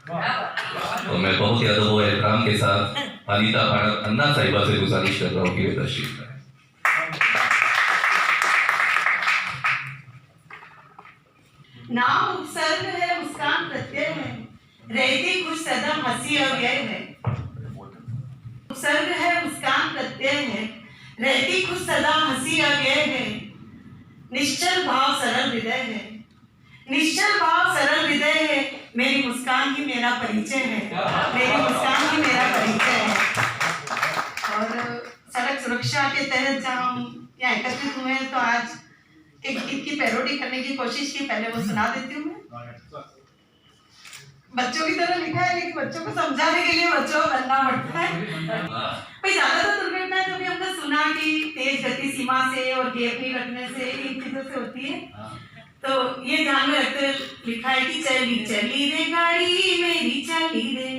तो मैं बहुत ही अदब और एहतराम के साथ अनीता अन्ना साहिबा से गुजारिश कर रहा हूँ कि वे तशरीफ लाएं। नाम उपसर्ग है, मुस्कान प्रत्यय है, रहती कुछ सदा हंसी अव्यय है। उपसर्ग है, मुस्कान प्रत्यय है, रहती कुछ सदा हंसी अव्यय है। निश्चल भाव सरल हृदय है, निश्चल भाव सरल हृदय है। मेरी मुस्कान ही मेरा परिचय है, मेरी मुस्कान ही मेरा परिचय है। और सड़क सुरक्षा के तहत जब हम यहाँ एकत्रित हुए हैं तो आज एक गीत की पैरोडी करने की कोशिश की। पहले वो सुना देती हूँ मैं। बच्चों की तरह लिखा है लेकिन बच्चों को समझाने के लिए बच्चों को बनना पड़ता है। भाई ज्यादातर दुर्घटना जो भी हमने सुना कि तेज गति सीमा से और गेप नहीं रखने से इन चीजों से होती है, तो ये ध्यान में रखते लिखा है कि चली चली रे गाड़ी मेरी चली रे,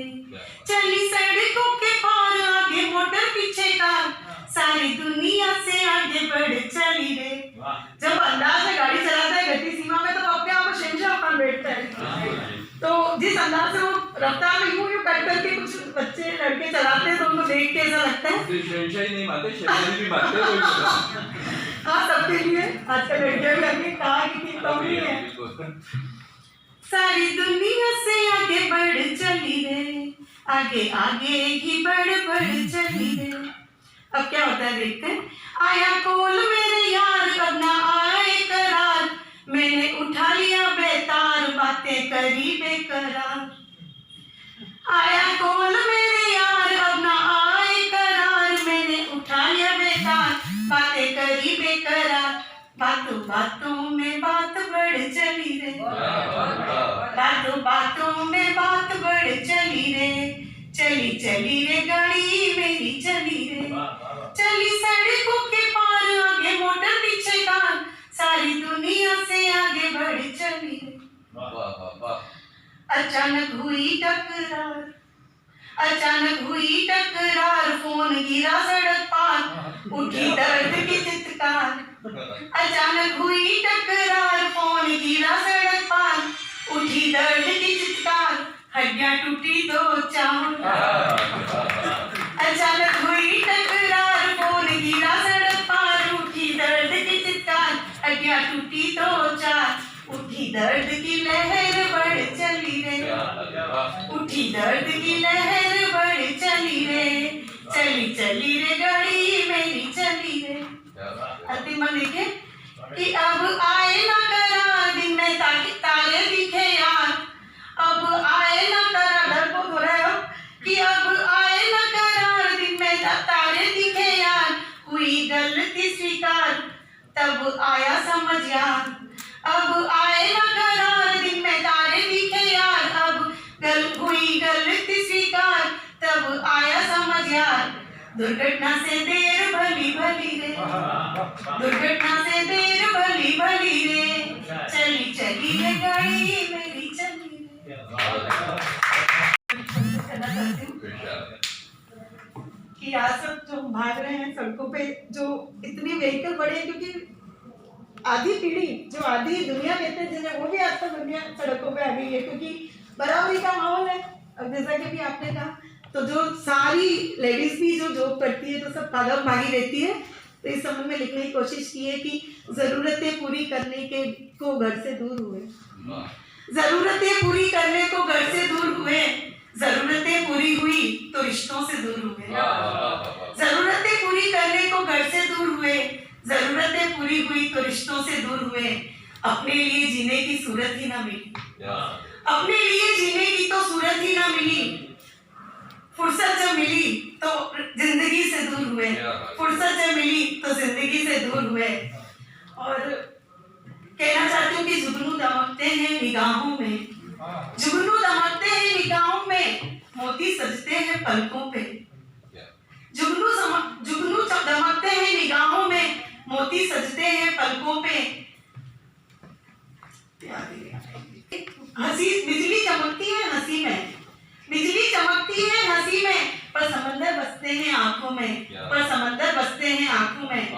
चली सड़कों के पार आगे मोटर पीछे कार, सारी दुनिया से आगे बढ़ चली रे। जब अंदाज में गाड़ी चलाता है गति सीमा में तो अपने आप को शहंशाह अपन बैठता है। तो जिस अंदाज से वो रफ्तार में यूं कर करके कुछ बच्चे लड़के चलाते हैं तो उनको देख के ऐसा लगता है शहंशाही नहीं मानते, शहंशाही भी मानते कोई। हाँ, सबके लिए आजकल लड़कियों भी अपनी कार की कम नहीं है। सारी दुनिया से आगे बढ़ चली रे, आगे आगे ही बढ़ चली रे। अब क्या होता है देखते हैं। आया कोल मेरे यार अब ना आए करार, मैंने उठा लिया बेतार बातें करी बेकरार। आया कोल मेरे यार अब ना आए करार, मैंने उठा लिया बेतार बातें करी बेकरार। बातों बातों में बात बढ़ चली रे, बातों बातों में बात बढ़ चली रे। चली चली रे गाड़ी मेरी चली रे, चली सड़कों के पार आगे मोटर पीछे कार, सारी दुनिया से आगे बढ़ चली रे। अचानक हुई टकरार, अचानक हुई टकरार, फोन गिरा सड़क पार, उठी दर्द की चित्कार। अचानक हुई टकरार, फोन गिरा सड़क पार, उठी दर्द की चित्कार, हड्डियां टूटी दो चार। अचानक हुई टकरार, फोन गिरा सड़क पार, उठी दर्द की चित्कार, हड्डियां टूटी दो चार। उठी दर्द की लहर बढ़ चली रे, उठी दर्द की लहर बढ़ चली रे। चली चली रे गाड़ी मेरी चली रे। अंतिम में लिखे कि अब आए ना करार दिन में ताकि तारे दिखे यार, अब आए ना करार, डरपोक हो रहा है अब, कि अब आए ना करार दिन में तारे दिखे यार। हुई गलती स्वीकार तब आया समझ यार, अब आए ना करार दिन में तारे दिखे यार, अब हुई गलती स्वीकार तब आया समझ यार। दुर्घटना से देर भली भली रे, दुर्घटना से देर भली भली रे, चली चली रे गाड़ी मेरी चली रे। कि आज सब जो भाग रहे हैं सड़कों पे, जो इतनी व्हीकल बढ़े हैं, क्योंकि आधी पीढ़ी जो आधी दुनिया कहते हैं जिन्हें, वो भी आजकल दुनिया सड़कों पे आ गई है क्योंकि बराबरी का माहौल है। अब जैसा कि भी आपने कहा, तो जो सारी लेडीज भी जो जॉब करती है तो सब भागम भागी रहती है। तो इस संबंध में लिखने की कोशिश की है कि जरूरतें पूरी करने के को घर से दूर हुए, जरूरतें पूरी करने को घर से दूर हुए, जरूरतें पूरी हुई तो रिश्तों से दूर हुए। जरूरतें पूरी करने को घर से दूर हुए, जरूरतें पूरी हुई तो रिश्तों से दूर हुए। अपने लिए जीने की सूरत ही ना मिली, अपने लिए जीने की तो सूरत ही ना मिली। फुर्सत जब मिली तो जिंदगी से दूर हुए, फुर्सत जब मिली तो जिंदगी से दूर हुए। और कहना चाहती हूँ कि जुगनू दमकते हैं निगाहों में, जुगनू दमकते हैं निगाहों में, मोती सजते हैं पलकों पे। जुगनू दमकते हैं निगाहों में, मोती सजते हैं पलकों पे। हंसी बिजली चमकती है हंसी में, बिजली चमकती है हंसी में, पर समंदर बसते हैं आंखों में, पर समंदर बसते हैं आंखों में।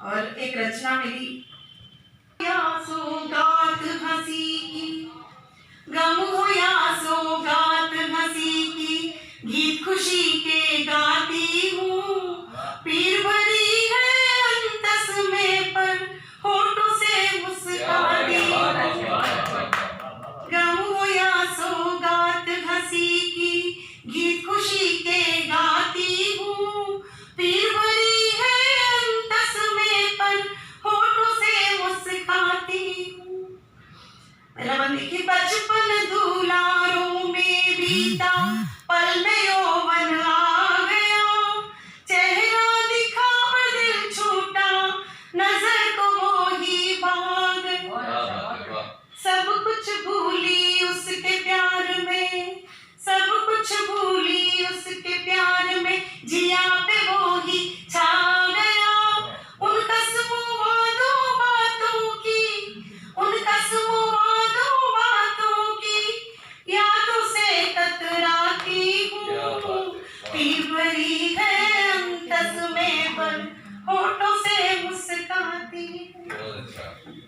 और एक रचना मिली, या सौगात हंसी की, गम हो या सौगात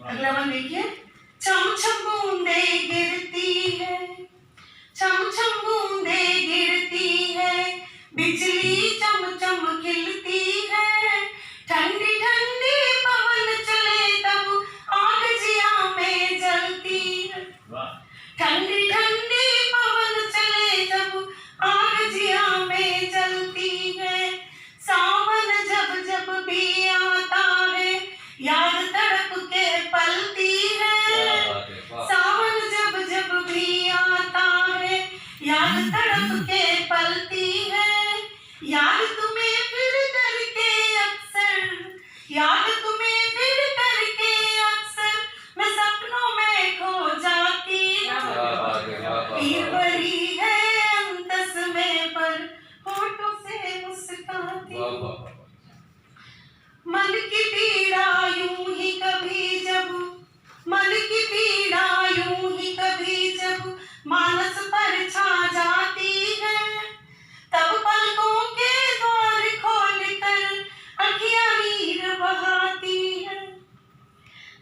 अगला वन देखिए, छम छम बूंदे गिरती है, छम छम बूंदे गिरती है, बिजली चम चम खिलती है, ठंडी ठंडी पवन चले तब आग जिया में जलती है, ठंडी ठंडी पवन चले जब आग जिया में जलती है, सावन जब जब भी आता है याद तड़प के पलती है, सावन जब जब भी आता है याद तड़प के पलती है, याद तुम्हें फिर करके अक्सर, याद तुम्हें फिर करके अक्सर मैं सपनों में खो जाती हूँ, पीर भरी है अंतस में पर होठों से मुस्काती हूँ, मन की पीड़ा यूं ही कभी जब, मन की पीड़ा यूं ही कभी जब मानस पर छा जाती है, तब पलकों के द्वार खोल कर अखियां नीर बहाती है,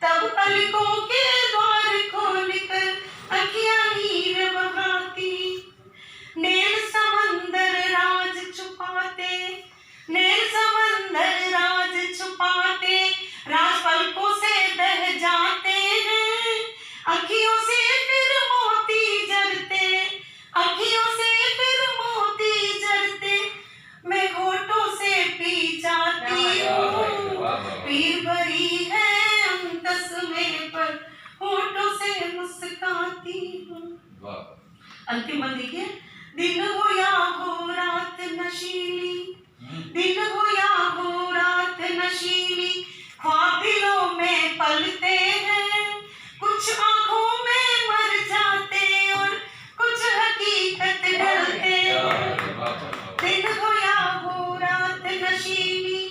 तब पलकों के द्वार खोल कर अखियां नीर बहाती, नैन समंदर राज छुपाते, नैन समंदर राज छुपाते, राज पलकों से बह जाते हैं, अखियों से फिर मोती जरते, अखियों से फिर मोती जरते, मैं होठों से पी जाती हूँ, पीर भरी है अंतस में पर होठों से मुस्काती हूँ। अंतिम मन देखिए, दिन हो या हो रात नशीली, दिन हो या हो रात नशीली, ख्वाब दिलों में पलते हैं, कुछ आंखों में मर जाते और कुछ हकीकत डलते हैं, दिन हो या हो रात नशीली,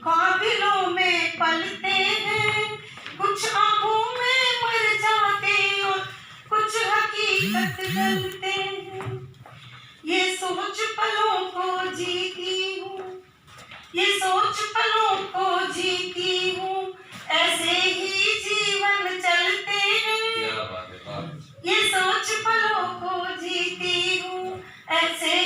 ख्वाब दिलों में पलते हैं, कुछ आंखों में मर जाते और कुछ हकीकत डलते हैं, ये सोच पलों को जीती हूँ, ये सोच पलों को जीती हूँ, ऐसे ही जीवन चलते हैं, ये सोच पलों को जीती हूँ, ऐसे